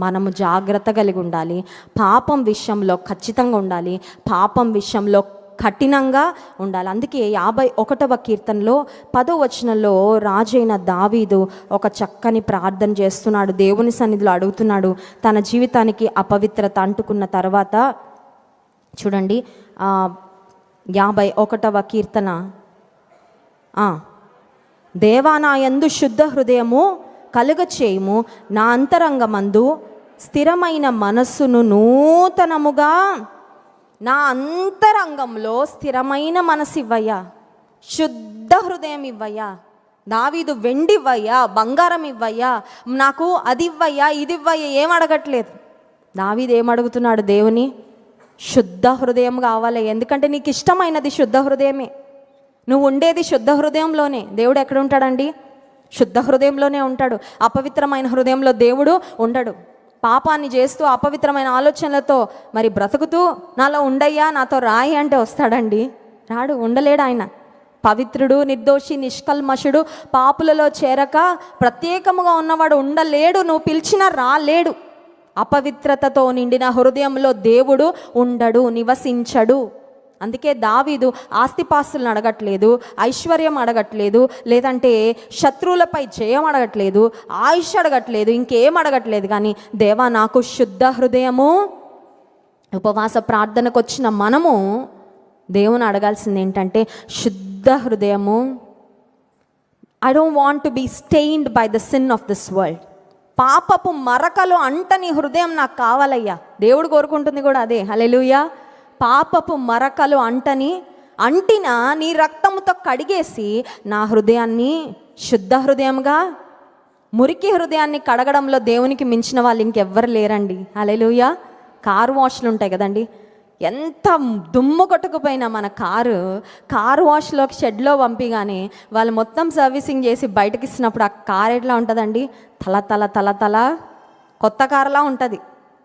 [SPEAKER 1] మనము జాగ్రత్త కలిగి ఉండాలి. పాపం విషయంలో ఖచ్చితంగా ఉండాలి. పాపం విషయంలో కఠినంగా ఉండాలి. అందుకే 51వ కీర్తనలో 10వ వచనంలో రాజైన దావీదు ఒక చక్కని ప్రార్థన చేస్తున్నాడు. దేవుని సన్నిధిలో అడుగుతున్నాడు. తన జీవితానికి అపవిత్రత అంటుకున్న తర్వాత చూడండి 51వ కీర్తన, దేవా నా యందు శుద్ధ హృదయము కలుగ చేయుము, నా అంతరంగమందు స్థిరమైన మనస్సును నూతనముగా, నా అంతరంగంలో స్థిరమైన మనసు ఇవ్వయ్యా, శుద్ధ హృదయం ఇవ్వయ్యా. దావీదు వెండి ఇవ్వయ్యా, బంగారం ఇవ్వయ్యా, నాకు అది ఇవ్వయ్యా, ఇది ఇవ్వయ్యా ఏం అడగట్లేదు. దావీదు ఏమడుగుతున్నాడు? దేవుని శుద్ధ హృదయం కావాలి. ఎందుకంటే నీకు ఇష్టమైనది శుద్ధ హృదయమే. నువ్వు ఉండేది శుద్ధ హృదయంలోనే. దేవుడు ఎక్కడ ఉంటాడండి? శుద్ధ హృదయంలోనే ఉంటాడు. అపవిత్రమైన హృదయంలో దేవుడు ఉండడు. పాపాన్ని చేస్తూ అపవిత్రమైన ఆలోచనలతో మరి బ్రతుకుతూ నాలో ఉండయ్యా, నాతో రాయి అంటే వస్తాడండి? రాడు, ఉండలేడు ఆయన. పవిత్రుడు, నిర్దోషి, నిష్కల్మషుడు, పాపులలో చేరక ప్రత్యేకముగా ఉన్నవాడు ఉండలేడు. నువ్వు పిలిచినా రాలేడు. అపవిత్రతతో నిండిన హృదయంలో దేవుడు ఉండడు, నివసించడు. అందుకే దావీదు ఆస్తిపాస్తులను అడగట్లేదు, ఐశ్వర్యం అడగట్లేదు, లేదంటే శత్రువులపై జయం అడగట్లేదు, ఆయుష్ అడగట్లేదు, ఇంకేం అడగట్లేదు. కానీ దేవా నాకు శుద్ధ హృదయము. ఉపవాస ప్రార్థనకు వచ్చిన మనము దేవుని అడగాల్సింది ఏంటంటే శుద్ధ హృదయము. I don't want to be stained by the sin of this world. పాపపు మరకలు అంటని హృదయం నాకు కావాలయ్యా. దేవుడు కోరుకుంటుంది కూడా అదే. హల్లెలూయా. పాపపు మరకలు అంటిన నీ రక్తముతో కడిగేసి నా హృదయాన్ని శుద్ధ హృదయంగా, మురికి హృదయాన్ని కడగడంలో దేవునికి మించిన వాళ్ళు ఇంకెవ్వరు లేరండి. హల్లెలూయా. కారు వాష్లు ఉంటాయి కదండి, ఎంత దుమ్ము కొట్టుకుపోయినా మన కారు వాష్లోకి షెడ్లో పంపిగానే వాళ్ళు మొత్తం సర్వీసింగ్ చేసి బయటకి ఇస్తున్నప్పుడు ఆ కారు ఎట్లా ఉంటుందండి? తల తల తల తల కొత్త కారులా ఉంటుంది.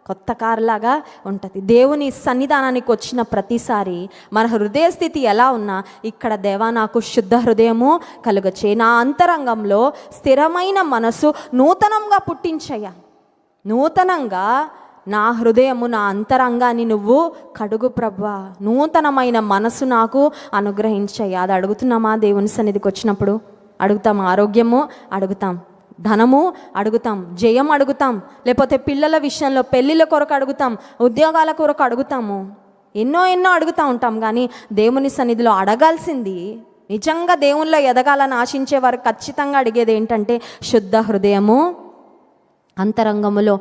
[SPEAKER 1] కొత్త కారులాగా ఉంటుంది. దేవుని సన్నిధానానికి వచ్చిన ప్రతిసారి మన హృదయ స్థితి ఎలా ఉన్నా, ఇక్కడ దేవా నాకు శుద్ధ హృదయము కలుగచే, నా అంతరంగంలో స్థిరమైన మనసు నూతనంగా పుట్టించయ్యా, నూతనంగా నా హృదయము నా అంతరంగాన్ని నువ్వు కడుగు ప్రభువా, నూతనమైన మనసు నాకు అనుగ్రహించయ్యా. అది అడుగుతున్నామా? దేవుని సన్నిధికి వచ్చినప్పుడు అడుగుతాం. ఆరోగ్యము అడుగుతాం, ధనము అడుగుతాం, జయం అడుగుతాం, లేకపోతే పిల్లల విషయంలో పెళ్ళిళ్ళ కొరకు అడుగుతాం, ఉద్యోగాల కొరకు అడుగుతాము, ఎన్నో అడుగుతూ ఉంటాం. కానీ దేవుని సన్నిధిలో అడగాల్సింది, నిజంగా దేవునిలో ఎదగాలని ఆశించే వారు ఖచ్చితంగా అడిగేది ఏంటంటే శుద్ధ హృదయము, అంతరంగములో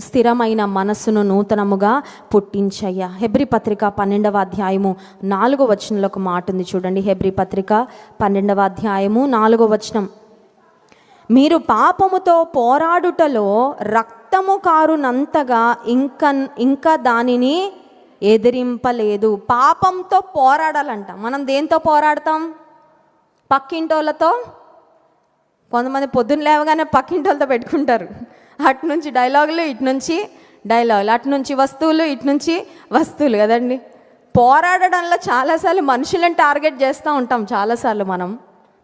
[SPEAKER 1] స్థిరమైన మనస్సును నూతనముగా పుట్టించయ్యా. హెబ్రీ పత్రిక 12వ అధ్యాయము 4వ వచనంలో ఒక మాట ఉంది చూడండి. హెబ్రీ పత్రిక 12వ అధ్యాయము 4వ వచనం, మీరు పాపముతో పోరాడుటలో రక్తము కారునంతగా ఇంకా దానిని ఎదిరింపలేదు. పాపంతో పోరాడాలంట. మనం దేంతో పోరాడతాం? పక్కింటోళ్ళతో. కొంతమంది పొద్దున్న లేవగానే పక్కింటోళ్ళతో పెట్టుకుంటారు. అటు నుంచి డైలాగులు, ఇటు నుంచి డైలాగులు, అటు నుంచి వస్తువులు, ఇటు నుంచి వస్తువులు కదండి. పోరాడడంలో చాలాసార్లు మనుషులను టార్గెట్ చేస్తూ ఉంటాం చాలాసార్లు మనం.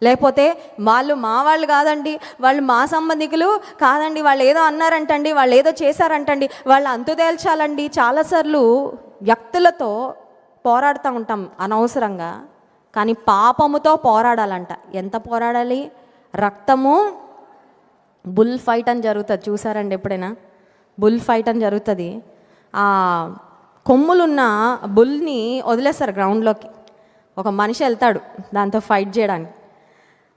[SPEAKER 1] లేకపోతే వాళ్ళు మా వాళ్ళు కాదండి, వాళ్ళు మా సంబంధికులు కాదండి, వాళ్ళు ఏదో అన్నారంటండి, వాళ్ళు ఏదో చేశారంటండి, వాళ్ళు అంతు తేల్చాలండి. చాలాసార్లు వ్యక్తులతో పోరాడుతూ ఉంటాం అనవసరంగా. కానీ పాపముతో పోరాడాలంట. ఎంత పోరాడాలి? రక్తము, బుల్ ఫైట్ అని జరుగుతుంది, చూసారండి ఎప్పుడైనా? బుల్ ఫైట్ అని జరుగుతుంది. ఆ కొమ్ములున్న బుల్ని వదిలేస్తారు గ్రౌండ్లోకి. ఒక మనిషి వెళ్తాడు దాంతో ఫైట్ చేయడానికి.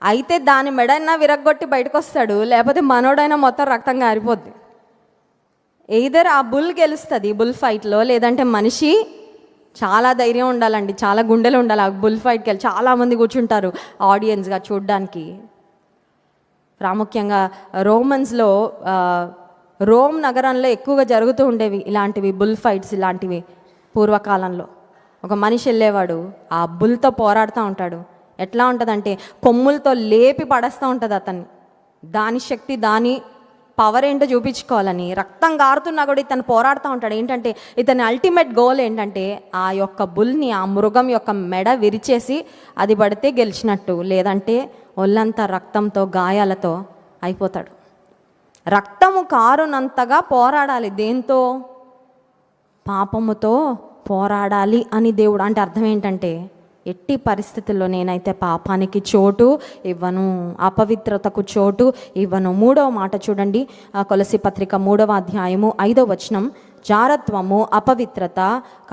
[SPEAKER 1] అయితే దాని మెడైనా విరగ్గొట్టి బయటకు వస్తాడు, లేకపోతే మనోడైనా మొత్తం రక్తం గారిపోద్ది. ఎయిదర్ ఆ బుల్ గెలుస్తుంది బుల్ ఫైట్లో, లేదంటే మనిషి చాలా ధైర్యం ఉండాలండి, చాలా గుండెలు ఉండాలి ఆ బుల్ ఫైట్కి వెళ్ళి. చాలామంది కూర్చుంటారు ఆడియన్స్గా చూడ్డానికి. ప్రాముఖ్యంగా రోమన్స్లో, రోమ్ నగరంలో ఎక్కువగా జరుగుతూ ఉండేవి ఇలాంటివి, బుల్ ఫైట్స్ ఇలాంటివి. పూర్వకాలంలో ఒక మనిషి వెళ్ళేవాడు, ఆ బుల్తో పోరాడుతూ ఉంటాడు. ఎట్లా ఉంటుందంటే కొమ్ములతో లేపి పడేస్తూ ఉంటుంది అతన్ని. దాని శక్తి, దాని పవర్ ఏంటో చూపించుకోవాలని రక్తం గారుతున్నా కూడా ఇతను పోరాడుతూ ఉంటాడు. ఏంటంటే ఇతని అల్టిమేట్ గోల్ ఏంటంటే ఆ యొక్క బుల్ని, ఆ మృగం యొక్క మెడ విరిచేసి అది పడితే గెలిచినట్టు, లేదంటే ఒళ్ళంతా రక్తంతో గాయాలతో అయిపోతాడు. రక్తము కారునంతగా పోరాడాలి. దేంతో? పాపముతో పోరాడాలి అని దేవుడు అంటే అర్థం ఏంటంటే ఎట్టి పరిస్థితుల్లో నేనైతే పాపానికి చోటు ఇవ్వను, అపవిత్రతకు చోటు ఇవ్వను. 3వ మాట చూడండి, కొలసి పత్రిక 3వ అధ్యాయము 5వ వచనం, జారత్వము, అపవిత్రత,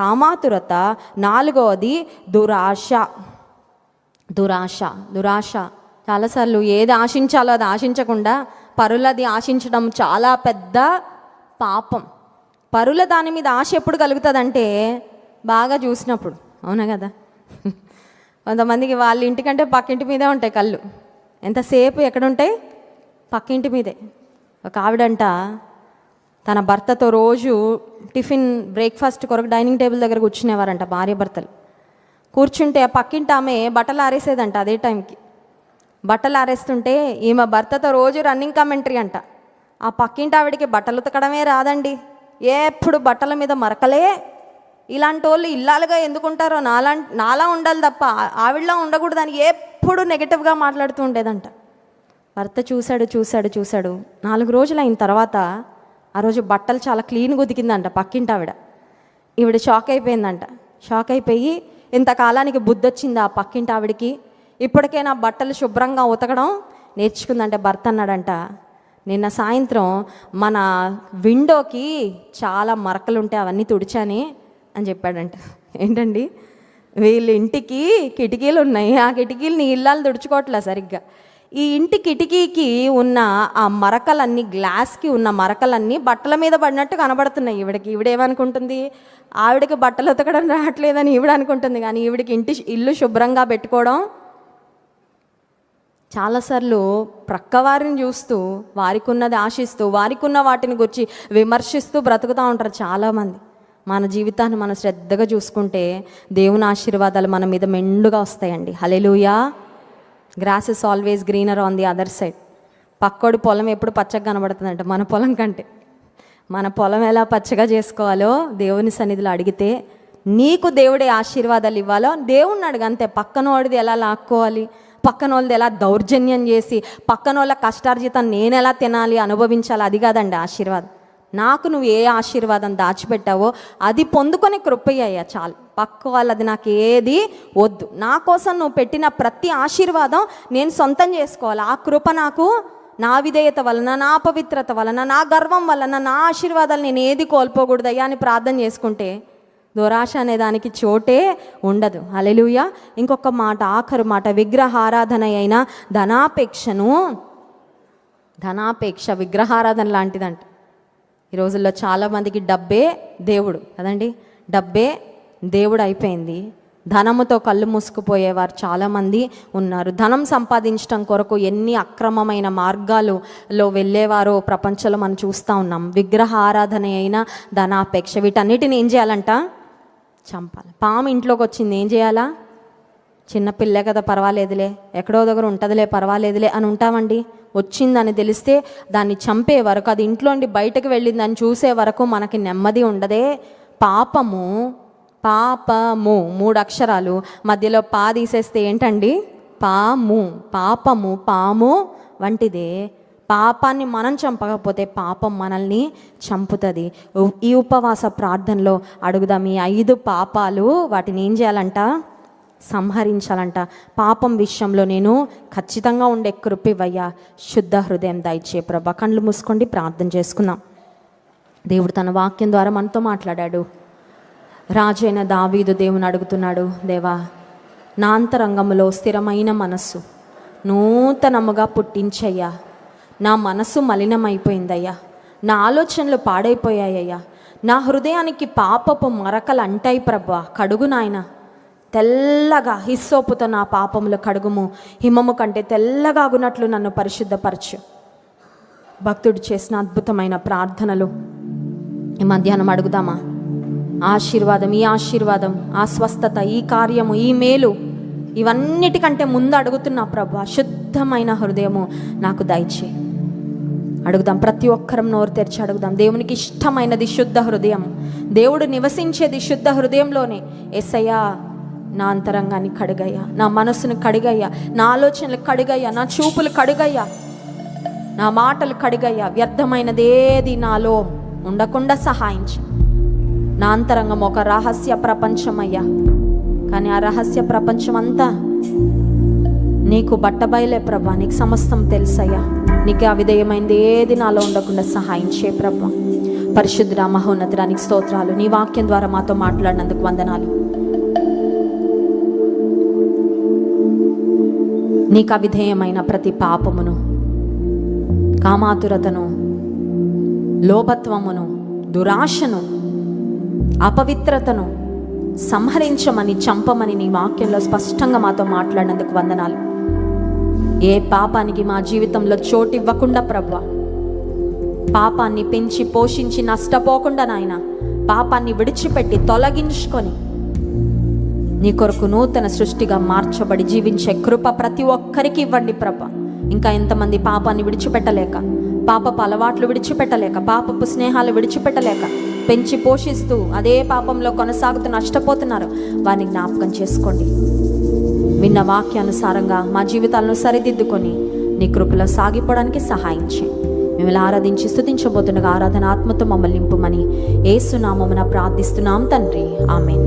[SPEAKER 1] కామాతురత, 4వది దురాశ. దురాశ చాలాసార్లు ఏది ఆశించాలో అది ఆశించకుండా పరులది ఆశించడం చాలా పెద్ద పాపం. పరుల దాని మీద ఆశ ఎప్పుడు కలుగుతుందంటే బాగా చూసినప్పుడు, అవునా కదా? కొంతమందికి వాళ్ళ ఇంటికంటే పక్కింటి మీదే ఉంటాయి కళ్ళు. ఎంతసేపు ఎక్కడుంటాయి? పక్కింటి మీదే. ఒక ఆవిడంట తన భర్తతో రోజు టిఫిన్, బ్రేక్ఫాస్ట్ కొరకు డైనింగ్ టేబుల్ దగ్గర కూర్చునేవారంట భార్య భర్తలు. కూర్చుంటే ఆ పక్కింటి ఆమె బట్టలు ఆరేసేదంట. అదే టైంకి బట్టలు ఆరేస్తుంటే ఈమె భర్తతో రోజు రన్నింగ్ కామెంటరీ అంట. ఆ పక్కింటి ఆవిడికి బట్టలు ఉతకడమే రాదండి, ఎప్పుడు బట్టల మీద మరకలే. ఇలాంటి వాళ్ళు ఇల్లాలుగా ఎందుకుంటారో, నాలా ఉండాలి తప్ప ఆవిడలా ఉండకూడదని ఎప్పుడు నెగిటివ్గా మాట్లాడుతూ ఉండేదంట. భర్త చూశాడు. 4 రోజులు అయిన తర్వాత ఆ రోజు బట్టలు చాలా క్లీన్గా ఉతికిందంట పక్కింటి ఆవిడ. ఈవిడ షాక్ అయిపోయిందంట. షాక్ అయిపోయి ఇంతకాలానికి బుద్ధి వచ్చింది ఆ పక్కింటి ఆవిడికి. ఇప్పటికైనా బట్టలు శుభ్రంగా ఉతకడం నేర్చుకుందంటే భర్త అన్నాడంట, నిన్న సాయంత్రం మన విండోకి చాలా మరకలు ఉంటాయి, అవన్నీ తుడిచాని అని చెప్పాడంట. ఏంటండి, వీళ్ళ ఇంటికి కిటికీలు ఉన్నాయి, ఆ కిటికీలు నీ ఇల్లాలు తుడుచుకోవట్లే సరిగ్గా. ఈ ఇంటి కిటికీకి ఉన్న ఆ మరకలన్నీ, గ్లాస్కి ఉన్న మరకలన్నీ బట్టల మీద పడినట్టు కనబడుతున్నాయి ఈవిడకి. ఈవిడేమనుకుంటుంది, ఆవిడకి బట్టలు ఉతకడం రావట్లేదని ఈవిడ అనుకుంటుంది. కానీ ఈవిడికి ఇల్లు శుభ్రంగా పెట్టుకోవడం. చాలాసార్లు ప్రక్కవారిని చూస్తూ, వారికి ఉన్నది ఆశిస్తూ, వారికి ఉన్న వాటిని గురించి విమర్శిస్తూ బ్రతుకుతూ ఉంటారు చాలామంది. మన జీవితాన్ని మనం శ్రద్ధగా చూసుకుంటే దేవుని ఆశీర్వాదాలు మన మీద మెండుగా వస్తాయండి. Hallelujah. Grass is always greener on the other side. పక్కోడి పొలం ఎప్పుడు పచ్చగా కనబడుతుందంట మన పొలం కంటే. మన పొలం ఎలా పచ్చగా చేసుకోవాలో దేవుని సన్నిధిలో అడిగితే, నీకు దేవుడే ఆశీర్వాదాలు ఇవ్వాలో దేవుణ్ణి అడుగు అంతే. పక్కనోడిది ఎలా లాక్కోవాలి, పక్కనోళ్ళది ఎలా దౌర్జన్యం చేసి, పక్కనోళ్ళ కష్టార్జితం నేను ఎలా తినాలి, అనుభవించాలి, అది కాదండి ఆశీర్వాదం. నాకు నువ్వు ఏ ఆశీర్వాదం దాచిపెట్టావో అది పొందుకొని కృపయ్యా చాలు. పక్క వాళ్ళది నాకు ఏది వద్దు. నా కోసం నువ్వు పెట్టిన ప్రతి ఆశీర్వాదం నేను సొంతం చేసుకోవాలి. ఆ కృప నాకు నా విధేయత వలన, నా పవిత్రత వలన, నా గర్వం వలన, నా ఆశీర్వాదాలు నేను ఏది కోల్పోకూడదయ్యా అని ప్రార్థన చేసుకుంటే దురాశ అనే దానికి చోటే ఉండదు. హల్లెలూయా. ఇంకొక మాట, ఆఖరు మాట, విగ్రహారాధన అయిన ధనాపేక్ష విగ్రహారాధన లాంటిదంట. ఈ రోజుల్లో చాలామందికి డబ్బే దేవుడు కదండి. డబ్బే దేవుడు అయిపోయింది. ధనముతో కళ్ళు మూసుకుపోయేవారు చాలామంది ఉన్నారు. ధనం సంపాదించడం కొరకు ఎన్ని అక్రమమైన మార్గాలలో వెళ్ళేవారో ప్రపంచంలో మనం చూస్తూ ఉన్నాం. విగ్రహ ఆరాధన అయిన ధనాపేక్ష, వీటన్నిటిని ఏం చేయాలంట? చంపాలి. పాము ఇంట్లోకి వచ్చింది, ఏం చేయాలా? చిన్నపిల్లే కదా, పర్వాలేదులే, ఎక్కడో దగ్గర ఉంటుందిలే, పర్వాలేదులే అని ఉంటామండి. వచ్చిందని తెలిస్తే దాన్ని చంపే వరకు, అది ఇంట్లోండి బయటకు వెళ్ళిందని చూసే వరకు మనకి నెమ్మది ఉండదే. పాపము 3 అక్షరాలు మధ్యలో పా తీసేస్తే ఏంటండి? పాపము పాము వంటిదే. పాపాన్ని మనం చంపకపోతే పాపం మనల్ని చంపుతుంది. ఈ ఉపవాస ప్రార్థనలో అడుగుదాం, ఈ 5 పాపాలు వాటిని ఏం చేయాలంట? సంహరించాలంట. పాపం విషయంలో నేను ఖచ్చితంగా ఉండే కృపివయ్యా, శుద్ధ హృదయం దయచే ప్రభా. కళ్ళు మూసుకోండి, ప్రార్థన చేసుకుందాం. దేవుడు తన వాక్యం ద్వారా మనతో మాట్లాడాడు. రాజైన దావీదు దేవుని అడుగుతున్నాడు, దేవా నా అంతరంగములో స్థిరమైన మనస్సు నూతనముగా పుట్టించయ్యా. నా మనసు మలినమైపోయిందయ్యా, నా ఆలోచనలు పాడైపోయాయ్యా, నా హృదయానికి పాపపు మరకలు అంటాయి ప్రభా. కడుగు నాయన, తెల్లగా హిస్సోపుతో నా పాపములు కడుగుము, హిమము కంటే తెల్లగా అగునట్లు నన్ను పరిశుద్ధపరచు. భక్తుడు చేసిన అద్భుతమైన ప్రార్థనలు ఈ మధ్యాహ్నం అడుగుదామా? ఆశీర్వాదం, ఈ ఆశీర్వాదం, ఆ స్వస్థత, ఈ కార్యము, ఈ మేలు, ఇవన్నిటికంటే ముందు అడుగుతున్నా ప్రభా, శుద్ధమైన హృదయము నాకు దయచే. అడుగుదాం, ప్రతి ఒక్కరం నోరు తెరిచి అడుగుదాం. దేవునికి ఇష్టమైనది శుద్ధ హృదయం. దేవుడు నివసించేది శుద్ధ హృదయంలోనే. యేసయ్యా నా అంతరంగాన్ని కడుగయ్యా, నా మనసును కడిగయ్యా, నా ఆలోచనలు కడిగయ్యా, నా చూపులు కడిగయ్యా, నా మాటలు కడిగయ్యా. వ్యర్థమైనదేది నాలో ఉండకుండా సహాయించు. నా అంతరంగం ఒక రహస్య ప్రపంచమయ్యా, కానీ ఆ రహస్య ప్రపంచం అంతా నీకు బట్టబయలే ప్రభా. నీకు సమస్తం తెలుసయ్యా. నీకు అవిధేయమైంది ఏది నాలో ఉండకుండా సహాయం చే ప్రభా. పరిశుద్ధుడా, మహోన్నతుడానికి స్తోత్రాలు. నీ వాక్యం ద్వారా మాతో మాట్లాడినందుకు వందనాలు. నీకు అవిధేయమైన ప్రతి పాపమును, కామాతురతను, లోభత్వమును, దురాశను, అపవిత్రతను సంహరించమని, చంపమని నీ వాక్యంలో స్పష్టంగా మాతో మాట్లాడినందుకు వందనాలు. ఏ పాపానికి మా జీవితంలో చోటు ఇవ్వకుండా ప్రభువా, పాపాన్ని పెంచి పోషించి నష్టపోకుండా నాయన, పాపాన్ని విడిచిపెట్టి తొలగించుకొని నీ కొరకు నూతన సృష్టిగా మార్చబడి జీవించే కృప ప్రతి ఒక్కరికి ఇవ్వండి ప్రభా. ఇంకా ఎంతమంది పాపాన్ని విడిచిపెట్టలేక, పాపపు అలవాట్లు విడిచిపెట్టలేక, పాపపు స్నేహాలు విడిచిపెట్టలేక, పెంచి పోషిస్తూ అదే పాపంలో కొనసాగుతూ నష్టపోతున్నారు, వారిని జ్ఞాపకం చేసుకోండి. విన్న వాక్యానుసారంగా మా జీవితాలను సరిదిద్దుకొని నీ కృపలో సాగిపోవడానికి సహాయం చేయి. మిమ్మల్ని ఆరాధించి స్తుతించబోతుండగా ఆరాధన ఆత్మతో మమ్మల్ని నింపుమని యేసు నామమున ప్రార్థిస్తున్నాం తండ్రి, ఆమేన్.